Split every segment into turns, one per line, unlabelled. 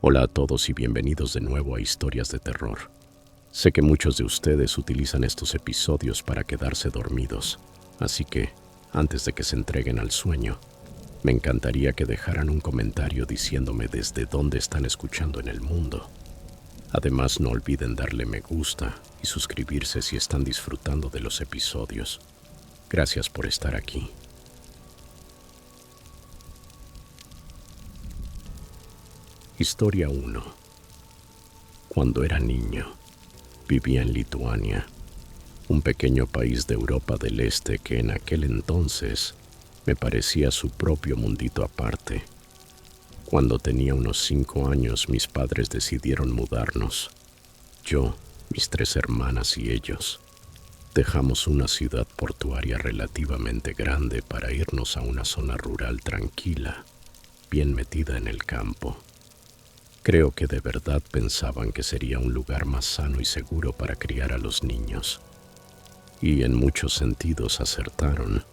Hola a todos y bienvenidos de nuevo a Historias de Terror. Sé que muchos de ustedes utilizan estos episodios para quedarse dormidos, así que, antes de que se entreguen al sueño, me encantaría que dejaran un comentario diciéndome desde dónde están escuchando en el mundo. Además, no olviden darle me gusta y suscribirse si están disfrutando de los episodios. Gracias por estar aquí. Historia 1. Cuando era niño, vivía en Lituania, un pequeño país de Europa del Este que en aquel entonces me parecía su propio mundito aparte. Cuando tenía unos 5 años, mis padres decidieron mudarnos. Yo, mis 3 hermanas y ellos, dejamos una ciudad portuaria relativamente grande para irnos a una zona rural tranquila, bien metida en el campo. Creo que de verdad pensaban que sería un lugar más sano y seguro para criar a los niños. Y en muchos sentidos acertaron.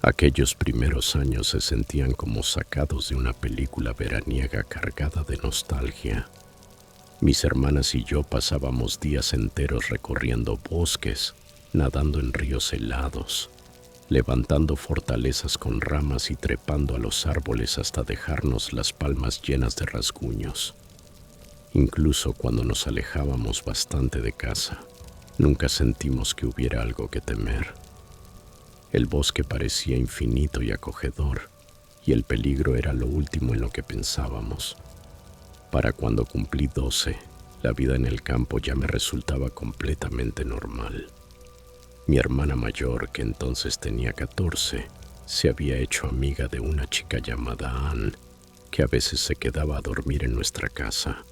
Aquellos primeros años se sentían como sacados de una película veraniega cargada de nostalgia. Mis hermanas y yo pasábamos días enteros recorriendo bosques, nadando en ríos helados, levantando fortalezas con ramas y trepando a los árboles hasta dejarnos las palmas llenas de rasguños. Incluso cuando nos alejábamos bastante de casa, nunca sentimos que hubiera algo que temer. El bosque parecía infinito y acogedor, y el peligro era lo último en lo que pensábamos. Para cuando cumplí 12, la vida en el campo ya me resultaba completamente normal. Mi hermana mayor, que entonces tenía 14, se había hecho amiga de una chica llamada Ann, que a veces se quedaba a dormir en nuestra casa.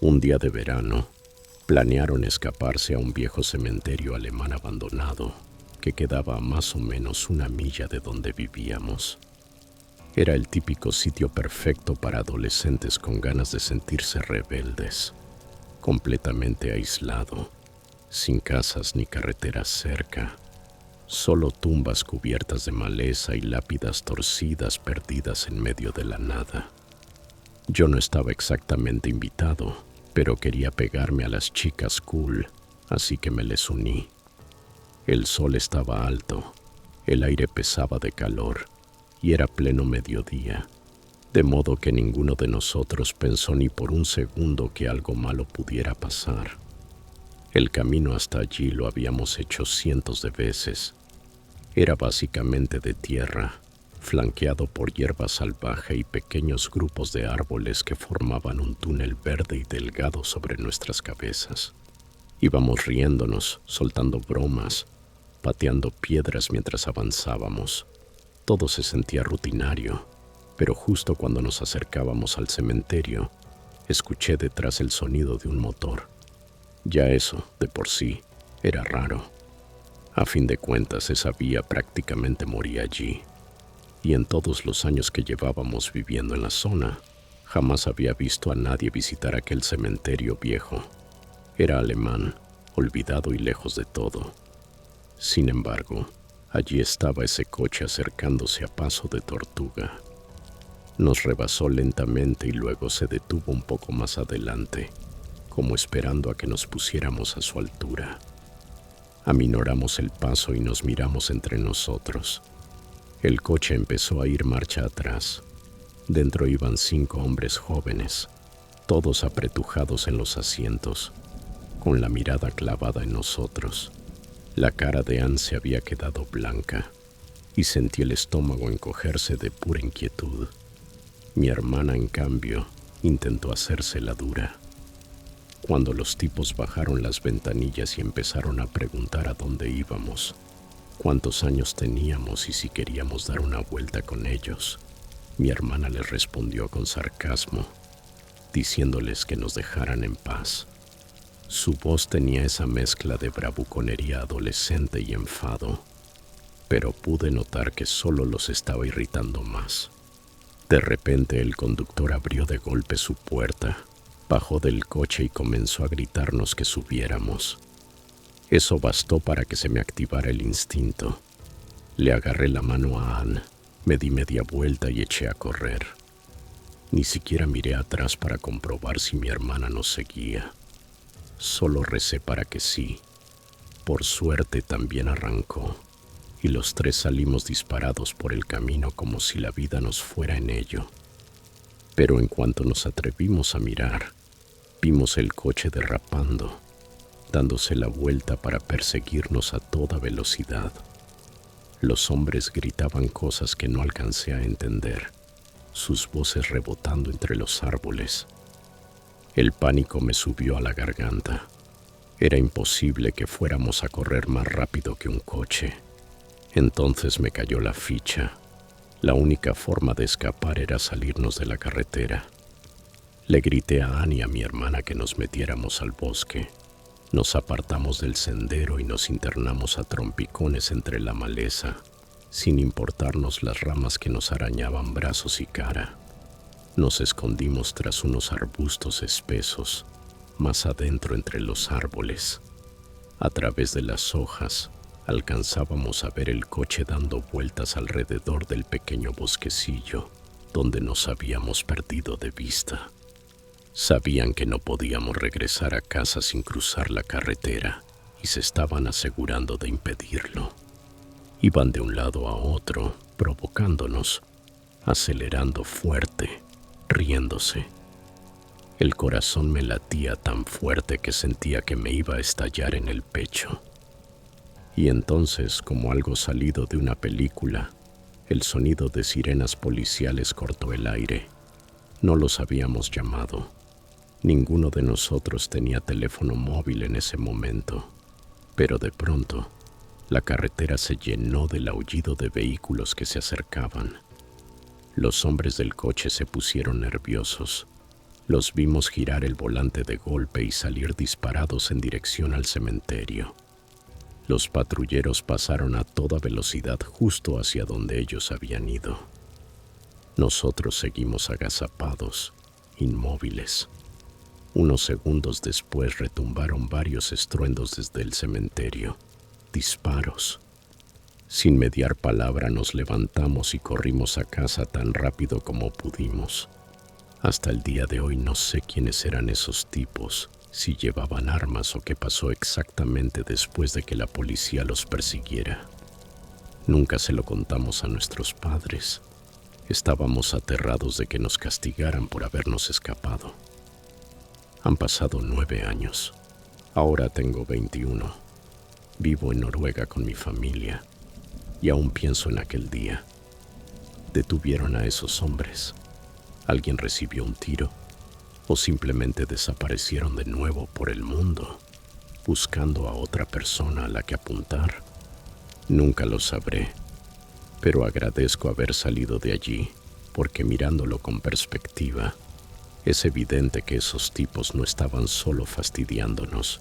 Un día de verano, planearon escaparse a un viejo cementerio alemán abandonado que quedaba a más o menos 1 milla de donde vivíamos. Era el típico sitio perfecto para adolescentes con ganas de sentirse rebeldes, completamente aislado, sin casas ni carreteras cerca, solo tumbas cubiertas de maleza y lápidas torcidas perdidas en medio de la nada. Yo no estaba exactamente invitado, pero quería pegarme a las chicas cool, así que me les uní. El sol estaba alto, el aire pesaba de calor y era pleno mediodía, de modo que ninguno de nosotros pensó ni por un segundo que algo malo pudiera pasar. El camino hasta allí lo habíamos hecho cientos de veces. Era básicamente de tierra, flanqueado por hierba salvaje y pequeños grupos de árboles que formaban un túnel verde y delgado sobre nuestras cabezas. Íbamos riéndonos, soltando bromas, pateando piedras mientras avanzábamos. Todo se sentía rutinario, pero justo cuando nos acercábamos al cementerio, escuché detrás el sonido de un motor. Ya eso, de por sí, era raro. A fin de cuentas, esa vía prácticamente moría allí. Y en todos los años que llevábamos viviendo en la zona, jamás había visto a nadie visitar aquel cementerio viejo. Era alemán, olvidado y lejos de todo. Sin embargo, allí estaba ese coche acercándose a paso de tortuga. Nos rebasó lentamente y luego se detuvo un poco más adelante, como esperando a que nos pusiéramos a su altura. Aminoramos el paso y nos miramos entre nosotros. El coche empezó a ir marcha atrás. Dentro iban 5 hombres jóvenes, todos apretujados en los asientos, con la mirada clavada en nosotros. La cara de Ann se había quedado blanca y sentí el estómago encogerse de pura inquietud. Mi hermana, en cambio, intentó hacerse la dura. Cuando los tipos bajaron las ventanillas y empezaron a preguntar a dónde íbamos, cuántos años teníamos y si queríamos dar una vuelta con ellos, mi hermana les respondió con sarcasmo, diciéndoles que nos dejaran en paz. Su voz tenía esa mezcla de bravuconería adolescente y enfado, pero pude notar que solo los estaba irritando más. De repente el conductor abrió de golpe su puerta, bajó del coche y comenzó a gritarnos que subiéramos. Eso bastó para que se me activara el instinto. Le agarré la mano a Ann, me di media vuelta y eché a correr. Ni siquiera miré atrás para comprobar si mi hermana nos seguía. Solo recé para que sí. Por suerte también arrancó, y los tres salimos disparados por el camino como si la vida nos fuera en ello. Pero en cuanto nos atrevimos a mirar, vimos el coche derrapando, dándose la vuelta para perseguirnos a toda velocidad. Los hombres gritaban cosas que no alcancé a entender, sus voces rebotando entre los árboles. El pánico me subió a la garganta. Era imposible que fuéramos a correr más rápido que un coche. Entonces me cayó la ficha. La única forma de escapar era salirnos de la carretera. Le grité a Annie y a mi hermana que nos metiéramos al bosque. Nos apartamos del sendero y nos internamos a trompicones entre la maleza, sin importarnos las ramas que nos arañaban brazos y cara. Nos escondimos tras unos arbustos espesos, más adentro entre los árboles. A través de las hojas, alcanzábamos a ver el coche dando vueltas alrededor del pequeño bosquecillo donde nos habíamos perdido de vista. Sabían que no podíamos regresar a casa sin cruzar la carretera y se estaban asegurando de impedirlo. Iban de un lado a otro, provocándonos, acelerando fuerte, riéndose. El corazón me latía tan fuerte que sentía que me iba a estallar en el pecho. Y entonces, como algo salido de una película, el sonido de sirenas policiales cortó el aire. No los habíamos llamado. Ninguno de nosotros tenía teléfono móvil en ese momento. Pero de pronto, la carretera se llenó del aullido de vehículos que se acercaban. Los hombres del coche se pusieron nerviosos. Los vimos girar el volante de golpe y salir disparados en dirección al cementerio. Los patrulleros pasaron a toda velocidad justo hacia donde ellos habían ido. Nosotros seguimos agazapados, inmóviles. Unos segundos después retumbaron varios estruendos desde el cementerio. Disparos. Sin mediar palabra nos levantamos y corrimos a casa tan rápido como pudimos. Hasta el día de hoy no sé quiénes eran esos tipos, si llevaban armas o qué pasó exactamente después de que la policía los persiguiera. Nunca se lo contamos a nuestros padres. Estábamos aterrados de que nos castigaran por habernos escapado. Han pasado 9 años. Ahora tengo 21. Vivo en Noruega con mi familia. Y aún pienso en aquel día. Detuvieron a esos hombres. ¿Alguien recibió un tiro? ¿O simplemente desaparecieron de nuevo por el mundo, buscando a otra persona a la que apuntar? Nunca lo sabré, pero agradezco haber salido de allí, porque mirándolo con perspectiva, es evidente que esos tipos no estaban solo fastidiándonos.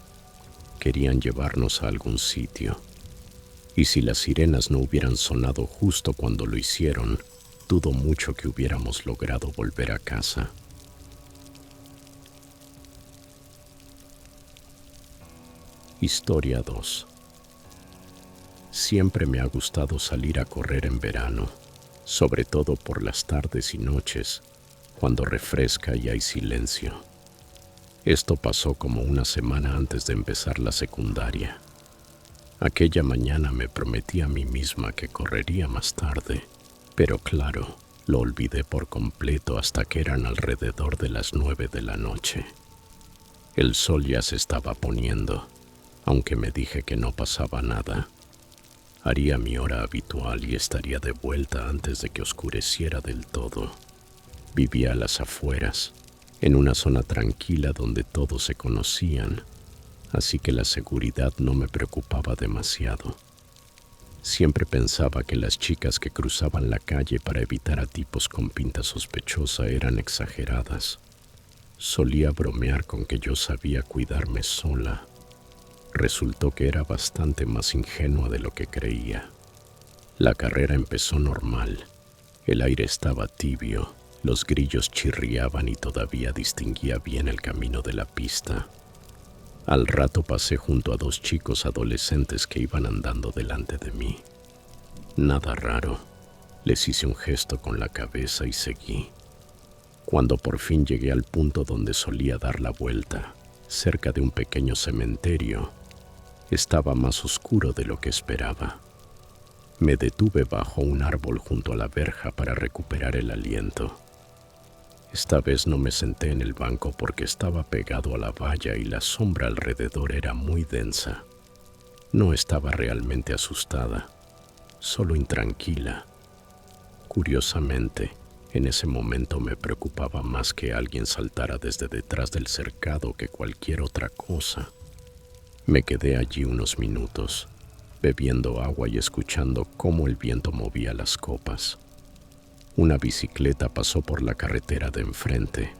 Querían llevarnos a algún sitio. Y si las sirenas no hubieran sonado justo cuando lo hicieron, dudo mucho que hubiéramos logrado volver a casa. Historia 2. Siempre me ha gustado salir a correr en verano, sobre todo por las tardes y noches, cuando refresca y hay silencio. Esto pasó como una semana antes de empezar la secundaria. Aquella mañana me prometí a mí misma que correría más tarde, pero claro, lo olvidé por completo hasta que eran alrededor de las 9 de la noche. El sol ya se estaba poniendo, aunque me dije que no pasaba nada. Haría mi hora habitual y estaría de vuelta antes de que oscureciera del todo. Vivía a las afueras, en una zona tranquila donde todos se conocían, así que la seguridad no me preocupaba demasiado. Siempre pensaba que las chicas que cruzaban la calle para evitar a tipos con pinta sospechosa eran exageradas. Solía bromear con que yo sabía cuidarme sola. Resultó que era bastante más ingenua de lo que creía. La carrera empezó normal. El aire estaba tibio, los grillos chirriaban y todavía distinguía bien el camino de la pista. Al rato pasé junto a 2 chicos adolescentes que iban andando delante de mí. Nada raro. Les hice un gesto con la cabeza y seguí. Cuando por fin llegué al punto donde solía dar la vuelta, cerca de un pequeño cementerio, estaba más oscuro de lo que esperaba. Me detuve bajo un árbol junto a la verja para recuperar el aliento. Esta vez no me senté en el banco porque estaba pegado a la valla y la sombra alrededor era muy densa. No estaba realmente asustada, solo intranquila. Curiosamente, en ese momento me preocupaba más que alguien saltara desde detrás del cercado que cualquier otra cosa. Me quedé allí unos minutos, bebiendo agua y escuchando cómo el viento movía las copas. Una bicicleta pasó por la carretera de enfrente,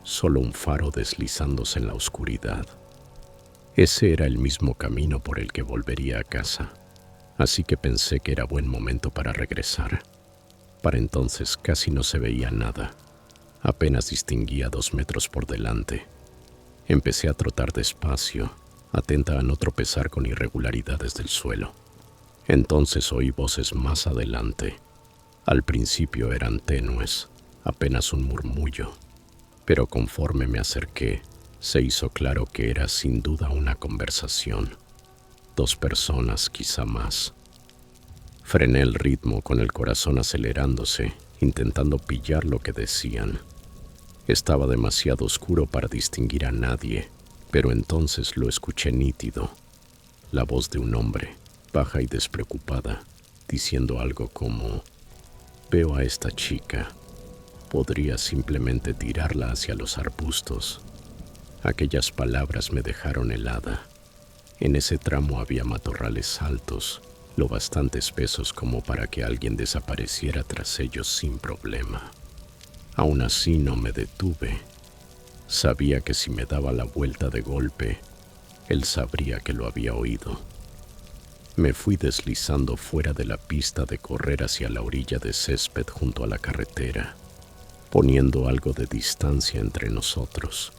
solo un faro deslizándose en la oscuridad. Ese era el mismo camino por el que volvería a casa, así que pensé que era buen momento para regresar. Para entonces casi no se veía nada, apenas distinguía 2 metros por delante. Empecé a trotar despacio, atenta a no tropezar con irregularidades del suelo. Entonces oí voces más adelante. Al principio eran tenues, apenas un murmullo, pero conforme me acerqué, se hizo claro que era sin duda una conversación. 2 personas, quizá más. Frené el ritmo con el corazón acelerándose, intentando pillar lo que decían. Estaba demasiado oscuro para distinguir a nadie, pero entonces lo escuché nítido. La voz de un hombre, baja y despreocupada, diciendo algo como: «Veo a esta chica. Podría simplemente tirarla hacia los arbustos». Aquellas palabras me dejaron helada. En ese tramo había matorrales altos, lo bastante espesos como para que alguien desapareciera tras ellos sin problema. Aún así no me detuve. Sabía que si me daba la vuelta de golpe, él sabría que lo había oído. Me fui deslizando fuera de la pista de correr hacia la orilla de césped junto a la carretera, poniendo algo de distancia entre nosotros.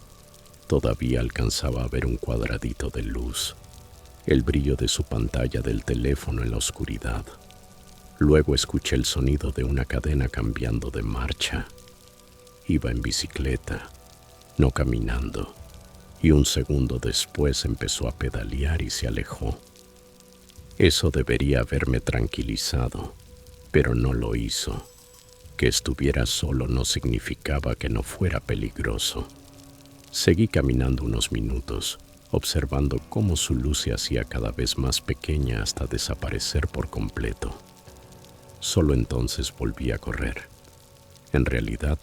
Todavía alcanzaba a ver un cuadradito de luz, el brillo de su pantalla del teléfono en la oscuridad. Luego escuché el sonido de una cadena cambiando de marcha. Iba en bicicleta, no caminando, y un segundo después empezó a pedalear y se alejó. Eso debería haberme tranquilizado, pero no lo hizo. Que estuviera solo no significaba que no fuera peligroso. Seguí caminando unos minutos, observando cómo su luz se hacía cada vez más pequeña hasta desaparecer por completo. Solo entonces volví a correr. En realidad,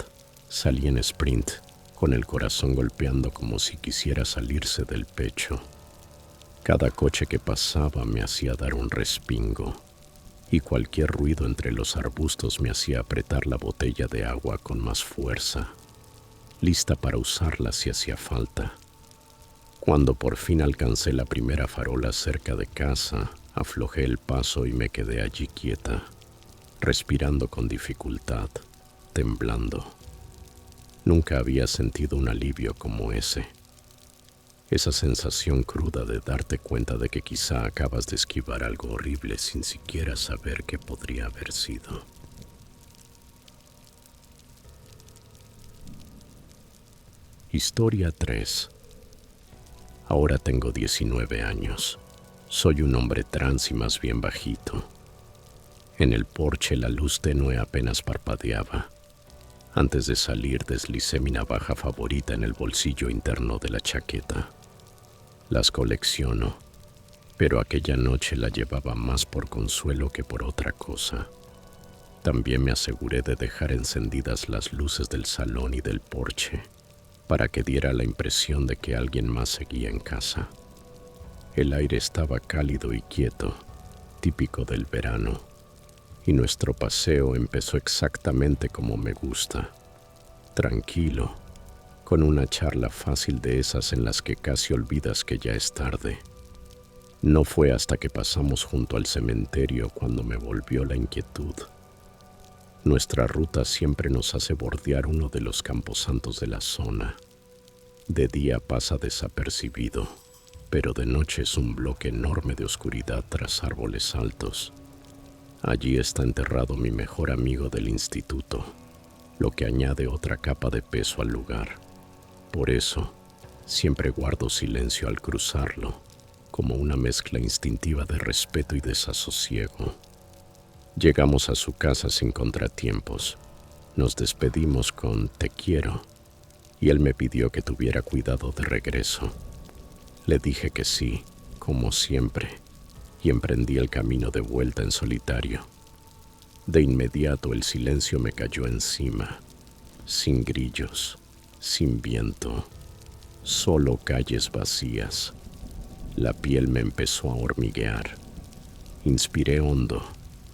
salí en sprint, con el corazón golpeando como si quisiera salirse del pecho. Cada coche que pasaba me hacía dar un respingo, y cualquier ruido entre los arbustos me hacía apretar la botella de agua con más fuerza, lista para usarla si hacía falta. Cuando por fin alcancé la primera farola cerca de casa, aflojé el paso y me quedé allí quieta, respirando con dificultad, temblando. Nunca había sentido un alivio como ese. Esa sensación cruda de darte cuenta de que quizá acabas de esquivar algo horrible sin siquiera saber qué podría haber sido. Historia 3. Ahora tengo 19 años. Soy un hombre trans y más bien bajito. En el porche la luz tenue apenas parpadeaba. Antes de salir deslicé mi navaja favorita en el bolsillo interno de la chaqueta. Las colecciono, pero aquella noche la llevaba más por consuelo que por otra cosa. También me aseguré de dejar encendidas las luces del salón y del porche, para que diera la impresión de que alguien más seguía en casa. El aire estaba cálido y quieto, típico del verano, y nuestro paseo empezó exactamente como me gusta, tranquilo, con una charla fácil de esas en las que casi olvidas que ya es tarde. No fue hasta que pasamos junto al cementerio cuando me volvió la inquietud. Nuestra ruta siempre nos hace bordear uno de los camposantos de la zona. De día pasa desapercibido, pero de noche es un bloque enorme de oscuridad tras árboles altos. Allí está enterrado mi mejor amigo del instituto, lo que añade otra capa de peso al lugar. Por eso, siempre guardo silencio al cruzarlo, como una mezcla instintiva de respeto y desasosiego. Llegamos a su casa sin contratiempos. Nos despedimos con "te quiero", y él me pidió que tuviera cuidado de regreso. Le dije que sí, como siempre, y emprendí el camino de vuelta en solitario. De inmediato el silencio me cayó encima, sin grillos, sin viento, solo calles vacías. La piel me empezó a hormiguear. Inspiré hondo,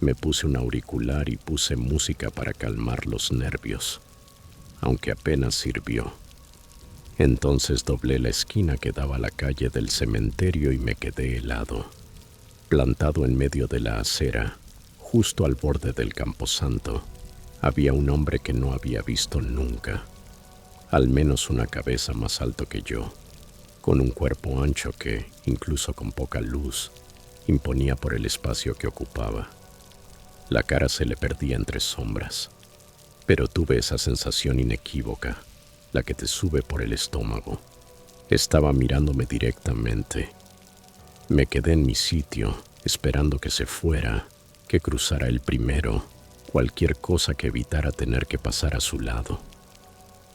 me puse un auricular y puse música para calmar los nervios, aunque apenas sirvió. Entonces doblé la esquina que daba a la calle del cementerio y me quedé helado, plantado en medio de la acera, justo al borde del camposanto. Había un hombre que no había visto nunca, al menos una cabeza más alto que yo, con un cuerpo ancho que, incluso con poca luz, imponía por el espacio que ocupaba. La cara se le perdía entre sombras, pero tuve esa sensación inequívoca, la que te sube por el estómago. Estaba mirándome directamente. Me quedé en mi sitio, esperando que se fuera, que cruzara él primero, cualquier cosa que evitara tener que pasar a su lado.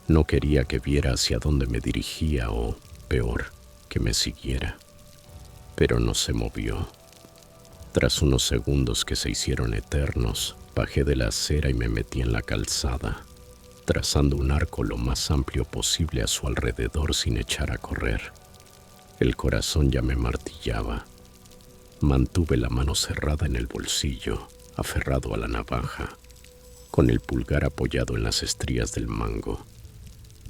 No quería que viera hacia dónde me dirigía o, peor, que me siguiera. Pero no se movió. Tras unos segundos que se hicieron eternos, bajé de la acera y me metí en la calzada, trazando un arco lo más amplio posible a su alrededor sin echar a correr. El corazón ya me martillaba. Mantuve la mano cerrada en el bolsillo, aferrado a la navaja, con el pulgar apoyado en las estrías del mango.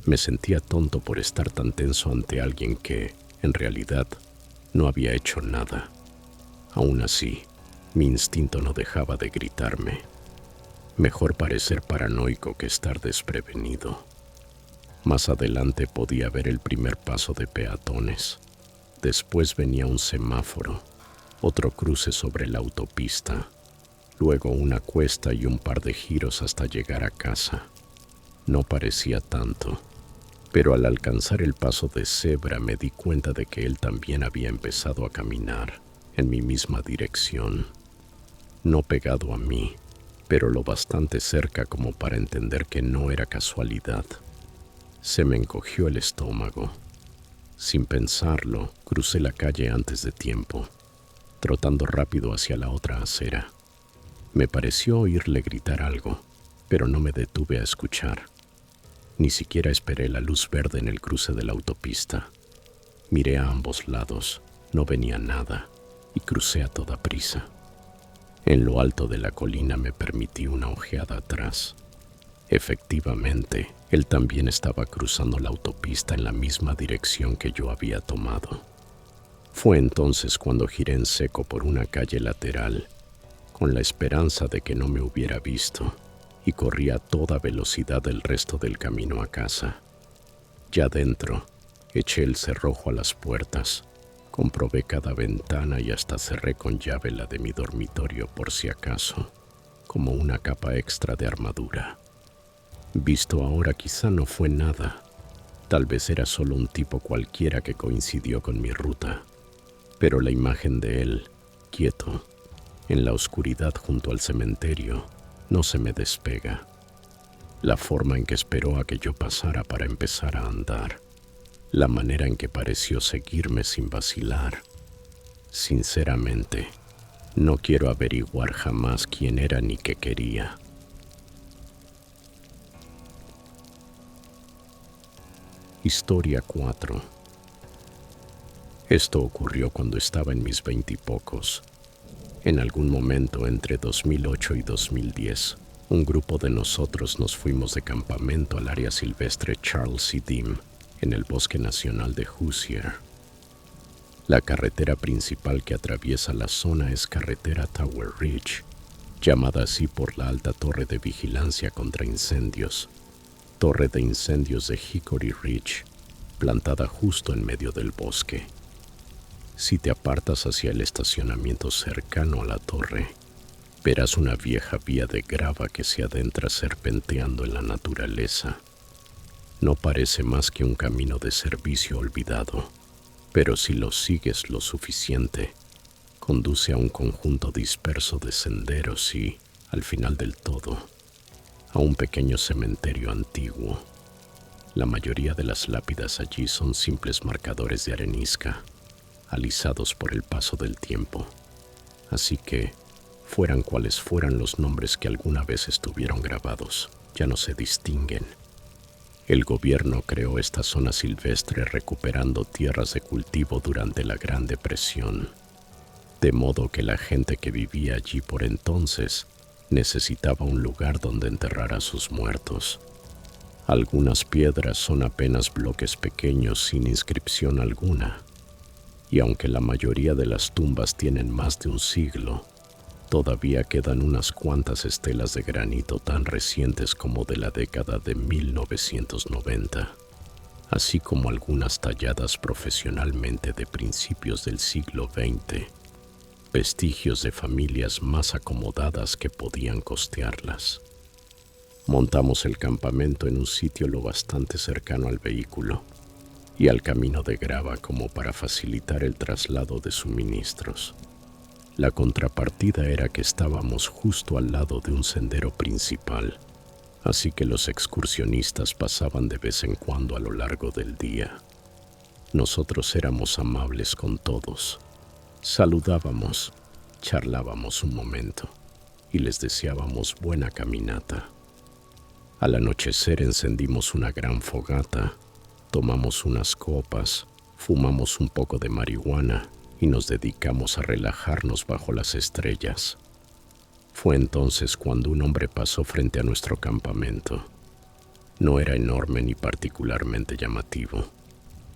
Me sentía tonto por estar tan tenso ante alguien que, en realidad, no había hecho nada. Aún así, mi instinto no dejaba de gritarme: mejor parecer paranoico que estar desprevenido. Más adelante podía ver el primer paso de peatones. Después venía un semáforo, otro cruce sobre la autopista, luego una cuesta y un par de giros hasta llegar a casa. No parecía tanto, pero al alcanzar el paso de cebra me di cuenta de que él también había empezado a caminar en mi misma dirección. No pegado a mí, pero lo bastante cerca como para entender que no era casualidad. Se me encogió el estómago. Sin pensarlo, crucé la calle antes de tiempo, trotando rápido hacia la otra acera. Me pareció oírle gritar algo, pero no me detuve a escuchar. Ni siquiera esperé la luz verde en el cruce de la autopista. Miré a ambos lados, no venía nada, y crucé a toda prisa. En lo alto de la colina me permití una ojeada atrás. Efectivamente, él también estaba cruzando la autopista en la misma dirección que yo había tomado. Fue entonces cuando giré en seco por una calle lateral, con la esperanza de que no me hubiera visto, y corrí a toda velocidad el resto del camino a casa. Ya dentro, eché el cerrojo a las puertas, comprobé cada ventana y hasta cerré con llave la de mi dormitorio por si acaso, como una capa extra de armadura. Visto ahora quizá no fue nada, tal vez era solo un tipo cualquiera que coincidió con mi ruta, pero la imagen de él, quieto, en la oscuridad junto al cementerio, no se me despega. La forma en que esperó a que yo pasara para empezar a andar, la manera en que pareció seguirme sin vacilar. Sinceramente, no quiero averiguar jamás quién era ni qué quería. Historia 4. Esto ocurrió cuando estaba en mis 20 y pocos. En algún momento entre 2008 y 2010, un grupo de nosotros nos fuimos de campamento al área silvestre Charles E. Deem, en el Bosque Nacional de Hoosier. La carretera principal que atraviesa la zona es carretera Tower Ridge, llamada así por la alta torre de vigilancia contra incendios, torre de incendios de Hickory Ridge, plantada justo en medio del bosque. Si te apartas hacia el estacionamiento cercano a la torre, Verás una vieja vía de grava que se adentra serpenteando en la naturaleza. No parece más que un camino de servicio olvidado, pero si lo sigues lo suficiente, conduce a un conjunto disperso de senderos y, al final del todo, a un pequeño cementerio antiguo. La mayoría de las lápidas allí son simples marcadores de arenisca, alisados por el paso del tiempo. Así que, fueran cuales fueran los nombres que alguna vez estuvieron grabados, ya no se distinguen. El gobierno creó esta zona silvestre recuperando tierras de cultivo durante la Gran Depresión, de modo que la gente que vivía allí por entonces necesitaba un lugar donde enterrar a sus muertos. Algunas piedras son apenas bloques pequeños sin inscripción alguna, y aunque la mayoría de las tumbas tienen más de un siglo, todavía quedan unas cuantas estelas de granito tan recientes como de la década de 1990, así como algunas talladas profesionalmente de principios del siglo XX, vestigios de familias más acomodadas que podían costearlas. Montamos el campamento en un sitio lo bastante cercano al vehículo y al camino de grava como para facilitar el traslado de suministros. La contrapartida era que estábamos justo al lado de un sendero principal, así que los excursionistas pasaban de vez en cuando a lo largo del día. Nosotros éramos amables con todos. Saludábamos, charlábamos un momento y les deseábamos buena caminata. Al anochecer encendimos una gran fogata, tomamos unas copas, fumamos un poco de marihuana y nos dedicamos a relajarnos bajo las estrellas. Fue entonces cuando un hombre pasó frente a nuestro campamento. No era enorme ni particularmente llamativo.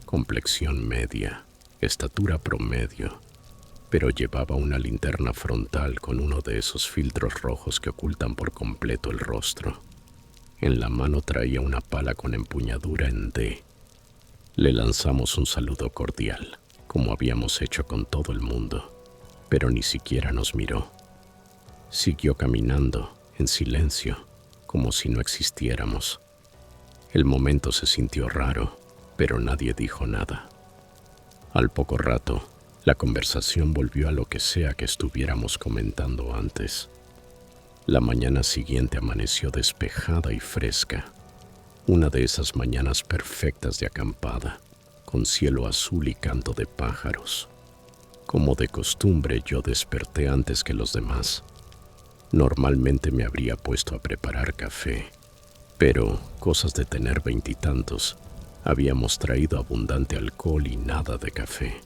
Complexión media, estatura promedio, pero llevaba una linterna frontal con uno de esos filtros rojos que ocultan por completo el rostro. En la mano traía una pala con empuñadura en D. Le lanzamos un saludo cordial, como habíamos hecho con todo el mundo, pero ni siquiera nos miró. Siguió caminando, en silencio, como si no existiéramos. El momento se sintió raro, pero nadie dijo nada. Al poco rato, la conversación volvió a lo que sea que estuviéramos comentando antes. La mañana siguiente amaneció despejada y fresca, una de esas mañanas perfectas de acampada, con cielo azul y canto de pájaros. Como de costumbre, yo desperté antes que los demás. Normalmente me habría puesto a preparar café, pero, cosas de tener veintitantos, habíamos traído abundante alcohol y nada de café.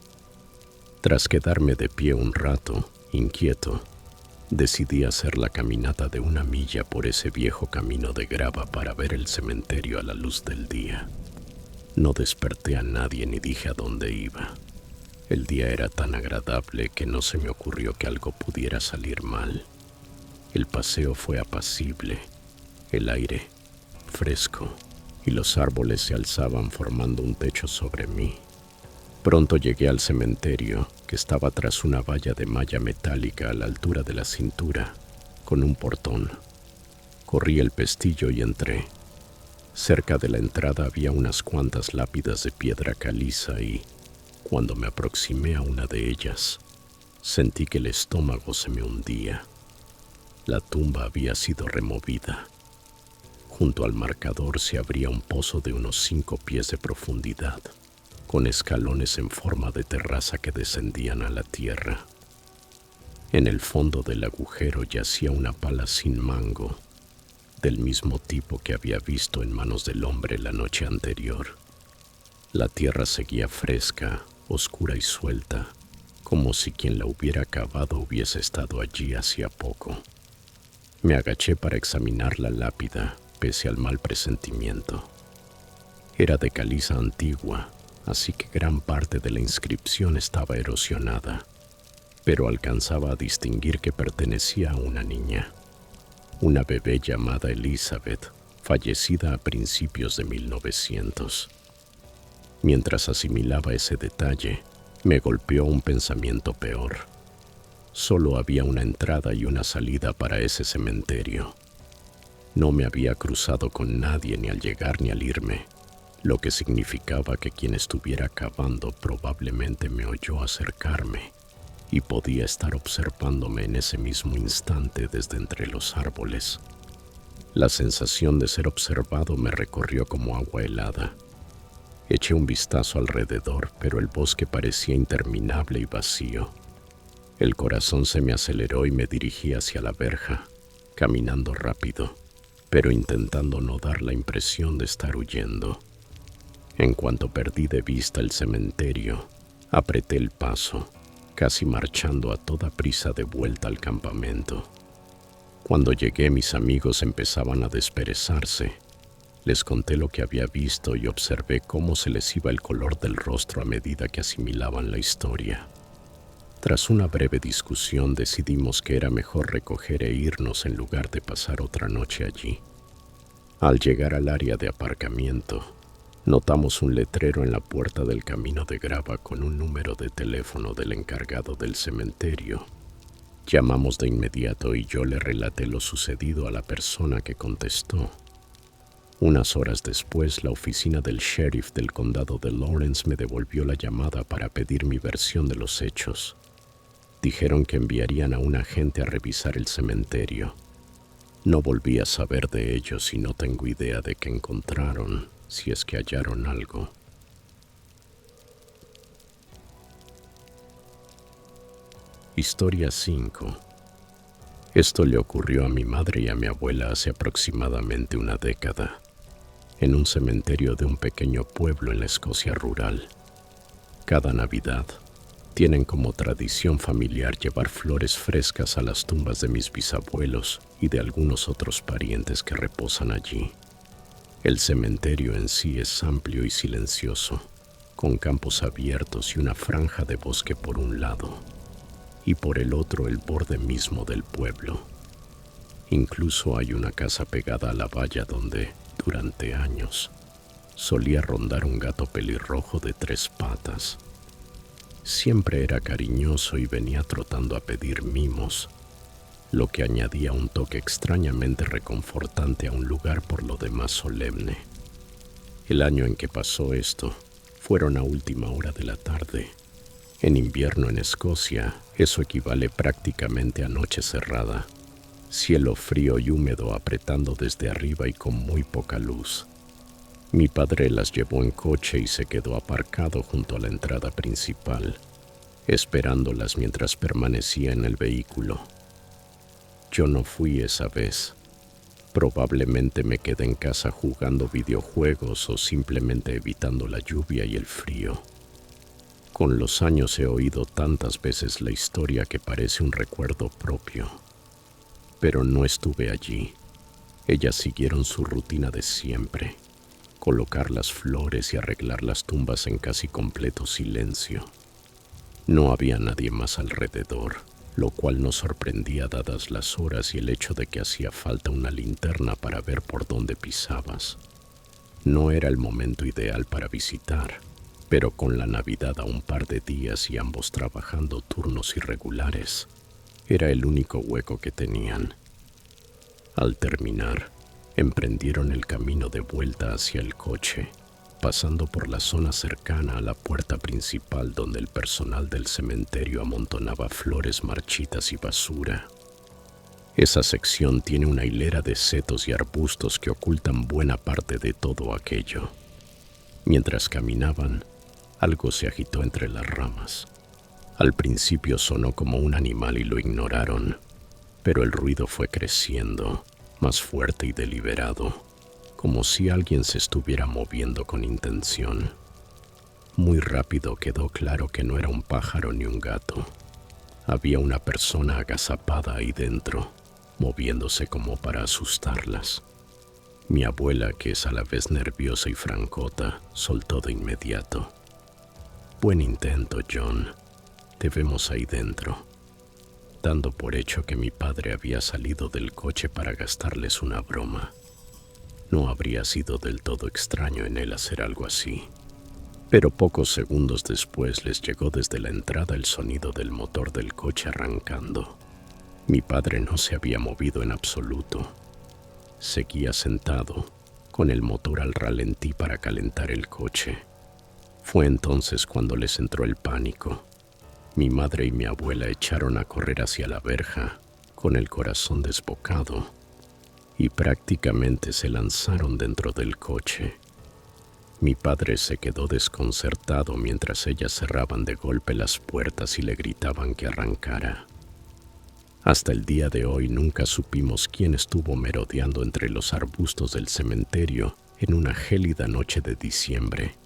Tras quedarme de pie un rato, inquieto, decidí hacer la caminata de 1 milla por ese viejo camino de grava para ver el cementerio a la luz del día. No desperté a nadie ni dije a dónde iba. El día era tan agradable que no se me ocurrió que algo pudiera salir mal. El paseo fue apacible, el aire fresco y los árboles se alzaban formando un techo sobre mí. Pronto llegué al cementerio, que estaba tras una valla de malla metálica a la altura de la cintura, con un portón. Corrí el pestillo y entré. Cerca de la entrada había unas cuantas lápidas de piedra caliza y, cuando me aproximé a una de ellas, sentí que el estómago se me hundía. La tumba había sido removida. Junto al marcador se abría un pozo de unos 5 pies de profundidad, con escalones en forma de terraza que descendían a la tierra. En el fondo del agujero yacía una pala sin mango, del mismo tipo que había visto en manos del hombre la noche anterior. La tierra seguía fresca, oscura y suelta, como si quien la hubiera cavado hubiese estado allí hacía poco. Me agaché para examinar la lápida, pese al mal presentimiento. Era de caliza antigua, así que gran parte de la inscripción estaba erosionada, pero alcanzaba a distinguir que pertenecía a una niña, una bebé llamada Elizabeth, fallecida a principios de 1900. Mientras asimilaba ese detalle, me golpeó un pensamiento peor. Solo había una entrada y una salida para ese cementerio. No me había cruzado con nadie ni al llegar ni al irme, lo que significaba que quien estuviera cavando probablemente me oyó acercarme y podía estar observándome en ese mismo instante desde entre los árboles. La sensación de ser observado me recorrió como agua helada. Eché un vistazo alrededor, pero el bosque parecía interminable y vacío. El corazón se me aceleró y me dirigí hacia la verja, caminando rápido, pero intentando no dar la impresión de estar huyendo. En cuanto perdí de vista el cementerio, apreté el paso, casi marchando a toda prisa de vuelta al campamento. Cuando llegué, mis amigos empezaban a desperezarse. Les conté lo que había visto y observé cómo se les iba el color del rostro a medida que asimilaban la historia. Tras una breve discusión decidimos que era mejor recoger e irnos en lugar de pasar otra noche allí. Al llegar al área de aparcamiento, notamos un letrero en la puerta del camino de grava con un número de teléfono del encargado del cementerio. Llamamos de inmediato y yo le relaté lo sucedido a la persona que contestó. Unas horas después, la oficina del sheriff del condado de Lawrence me devolvió la llamada para pedir mi versión de los hechos. Dijeron que enviarían a un agente a revisar el cementerio. No volví a saber de ellos y no tengo idea de qué encontraron, si es que hallaron algo. Historia 5. Esto le ocurrió a mi madre y a mi abuela hace aproximadamente una década, en un cementerio de un pequeño pueblo en la Escocia rural. Cada Navidad, tienen como tradición familiar llevar flores frescas a las tumbas de mis bisabuelos y de algunos otros parientes que reposan allí. El cementerio en sí es amplio y silencioso, con campos abiertos y una franja de bosque por un lado, y por el otro el borde mismo del pueblo. Incluso hay una casa pegada a la valla donde, durante años, solía rondar un gato pelirrojo de 3 patas. Siempre era cariñoso y venía trotando a pedir mimos, lo que añadía un toque extrañamente reconfortante a un lugar por lo demás solemne. El año en que pasó esto fueron a última hora de la tarde. En invierno en Escocia, eso equivale prácticamente a noche cerrada, cielo frío y húmedo apretando desde arriba y con muy poca luz. Mi padre las llevó en coche y se quedó aparcado junto a la entrada principal, esperándolas mientras permanecía en el vehículo. Yo no fui esa vez. Probablemente me quedé en casa jugando videojuegos o simplemente evitando la lluvia y el frío. Con los años he oído tantas veces la historia que parece un recuerdo propio. Pero no estuve allí. Ellas siguieron su rutina de siempre: colocar las flores y arreglar las tumbas en casi completo silencio. No había nadie más alrededor, lo cual nos sorprendía dadas las horas y el hecho de que hacía falta una linterna para ver por dónde pisabas. No era el momento ideal para visitar, pero con la Navidad a un par de días y ambos trabajando turnos irregulares, era el único hueco que tenían. Al terminar, emprendieron el camino de vuelta hacia el coche, pasando por la zona cercana a la puerta principal donde el personal del cementerio amontonaba flores marchitas y basura. Esa sección tiene una hilera de setos y arbustos que ocultan buena parte de todo aquello. Mientras caminaban, algo se agitó entre las ramas. Al principio sonó como un animal y lo ignoraron, pero el ruido fue creciendo, más fuerte y deliberado, como si alguien se estuviera moviendo con intención. Muy rápido quedó claro que no era un pájaro ni un gato. Había una persona agazapada ahí dentro, moviéndose como para asustarlas. Mi abuela, que es a la vez nerviosa y francota, soltó de inmediato: «Buen intento, John. Te vemos ahí dentro», dando por hecho que mi padre había salido del coche para gastarles una broma. No habría sido del todo extraño en él hacer algo así. Pero pocos segundos después les llegó desde la entrada el sonido del motor del coche arrancando. Mi padre no se había movido en absoluto. Seguía sentado, con el motor al ralentí para calentar el coche. Fue entonces cuando les entró el pánico. Mi madre y mi abuela echaron a correr hacia la verja, con el corazón desbocado, y prácticamente se lanzaron dentro del coche. Mi padre se quedó desconcertado mientras ellas cerraban de golpe las puertas y le gritaban que arrancara. Hasta el día de hoy nunca supimos quién estuvo merodeando entre los arbustos del cementerio en una gélida noche de diciembre.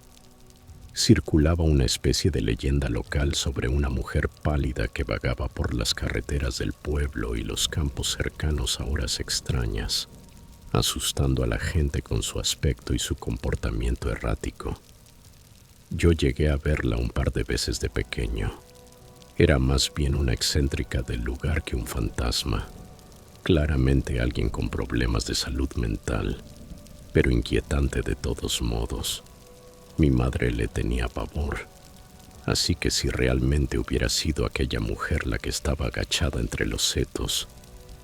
Circulaba una especie de leyenda local sobre una mujer pálida que vagaba por las carreteras del pueblo y los campos cercanos a horas extrañas, asustando a la gente con su aspecto y su comportamiento errático. Yo llegué a verla un par de veces de pequeño. Era más bien una excéntrica del lugar que un fantasma. Claramente alguien con problemas de salud mental, pero inquietante de todos modos. Mi madre le tenía pavor, así que si realmente hubiera sido aquella mujer la que estaba agachada entre los setos,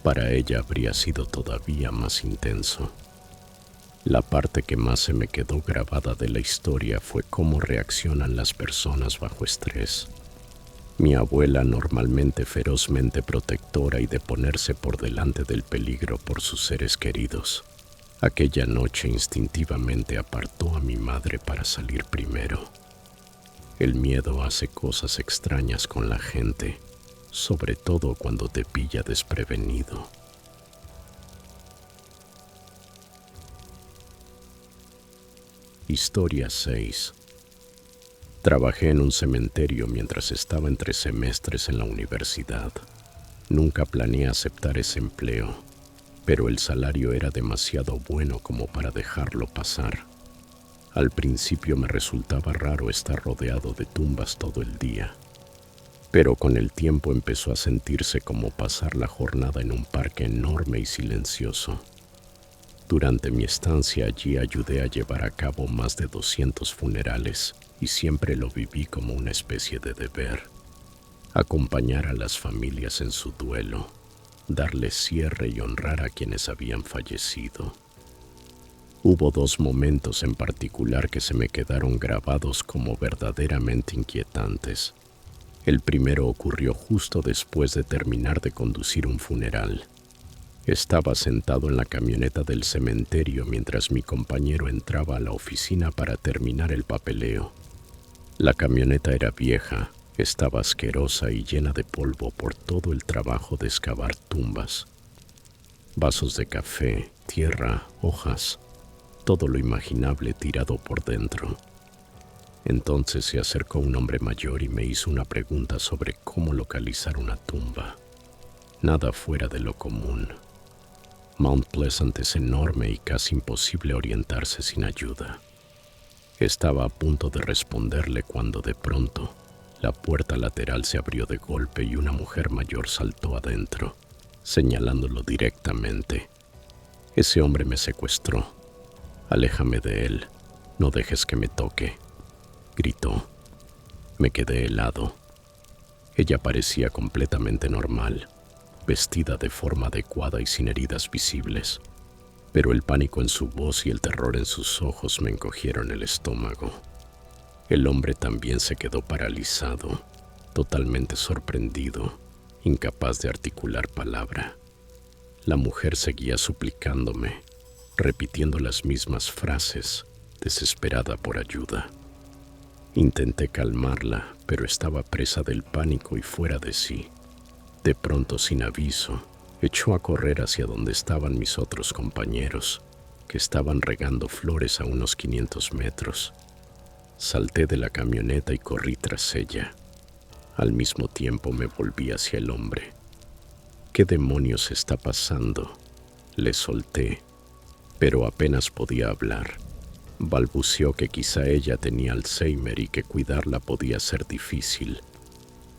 para ella habría sido todavía más intenso. La parte que más se me quedó grabada de la historia fue cómo reaccionan las personas bajo estrés. Mi abuela, normalmente ferozmente protectora y de ponerse por delante del peligro por sus seres queridos, aquella noche instintivamente apartó a mi madre para salir primero. El miedo hace cosas extrañas con la gente, sobre todo cuando te pilla desprevenido. Historia 6. Trabajé en un cementerio mientras estaba entre semestres en la universidad. Nunca planeé aceptar ese empleo, pero el salario era demasiado bueno como para dejarlo pasar. Al principio me resultaba raro estar rodeado de tumbas todo el día, pero con el tiempo empezó a sentirse como pasar la jornada en un parque enorme y silencioso. Durante mi estancia allí ayudé a llevar a cabo más de 200 funerales y siempre lo viví como una especie de deber. Acompañar a las familias en su duelo, darles cierre y honrar a quienes habían fallecido. Hubo dos momentos en particular que se me quedaron grabados como verdaderamente inquietantes. El primero ocurrió justo después de terminar de conducir un funeral. Estaba sentado en la camioneta del cementerio mientras mi compañero entraba a la oficina para terminar el papeleo. La camioneta era vieja, estaba asquerosa y llena de polvo por todo el trabajo de excavar tumbas. Vasos de café, tierra, hojas, todo lo imaginable tirado por dentro. Entonces se acercó un hombre mayor y me hizo una pregunta sobre cómo localizar una tumba. Nada fuera de lo común. Mount Pleasant es enorme y casi imposible orientarse sin ayuda. Estaba a punto de responderle cuando de pronto la puerta lateral se abrió de golpe y una mujer mayor saltó adentro, señalándolo directamente. Ese hombre me secuestró. Aléjame de él, no dejes que me toque, gritó. Me quedé helado. Ella parecía completamente normal, vestida de forma adecuada y sin heridas visibles, pero el pánico en su voz y el terror en sus ojos me encogieron el estómago. El hombre también se quedó paralizado, totalmente sorprendido, incapaz de articular palabra. La mujer seguía suplicándome, repitiendo las mismas frases, desesperada por ayuda. Intenté calmarla, pero estaba presa del pánico y fuera de sí. De pronto, sin aviso, echó a correr hacia donde estaban mis otros compañeros, que estaban regando flores a unos 500 metros. Salté de la camioneta y corrí tras ella. Al mismo tiempo me volví hacia el hombre. ¿Qué demonios está pasando? Le solté, pero apenas podía hablar. Balbuceó que quizá ella tenía Alzheimer y que cuidarla podía ser difícil.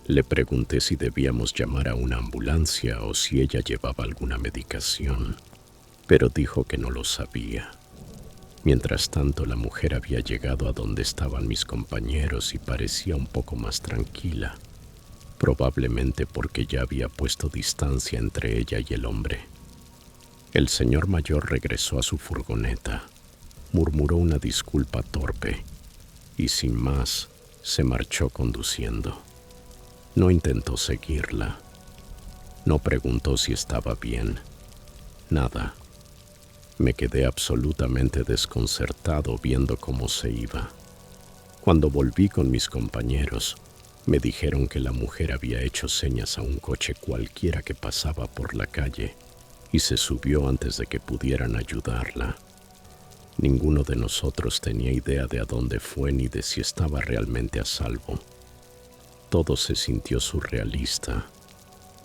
Le pregunté si debíamos llamar a una ambulancia o si ella llevaba alguna medicación, pero dijo que no lo sabía. Mientras tanto, la mujer había llegado a donde estaban mis compañeros y parecía un poco más tranquila, probablemente porque ya había puesto distancia entre ella y el hombre. El señor mayor regresó a su furgoneta, murmuró una disculpa torpe y sin más se marchó conduciendo. No intentó seguirla, no preguntó si estaba bien, nada. Me quedé absolutamente desconcertado viendo cómo se iba. Cuando volví con mis compañeros, me dijeron que la mujer había hecho señas a un coche cualquiera que pasaba por la calle y se subió antes de que pudieran ayudarla. Ninguno de nosotros tenía idea de a dónde fue ni de si estaba realmente a salvo. Todo se sintió surrealista.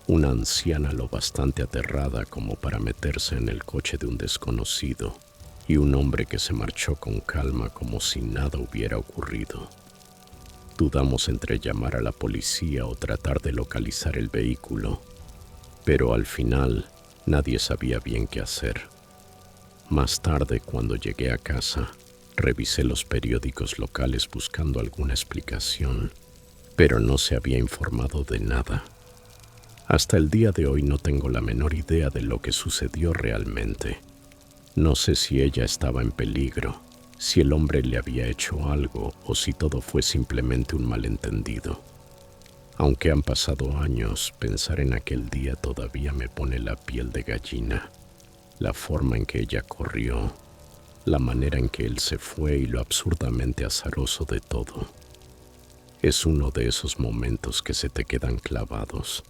Una anciana lo bastante aterrada como para meterse en el coche de un desconocido y un hombre que se marchó con calma como si nada hubiera ocurrido. Dudamos entre llamar a la policía o tratar de localizar el vehículo, pero al final nadie sabía bien qué hacer. Más tarde, cuando llegué a casa, revisé los periódicos locales buscando alguna explicación, pero no se había informado de nada. Hasta el día de hoy no tengo la menor idea de lo que sucedió realmente. No sé si ella estaba en peligro, si el hombre le había hecho algo o si todo fue simplemente un malentendido. Aunque han pasado años, pensar en aquel día todavía me pone la piel de gallina. La forma en que ella corrió, la manera en que él se fue y lo absurdamente azaroso de todo. Es uno de esos momentos que se te quedan clavados.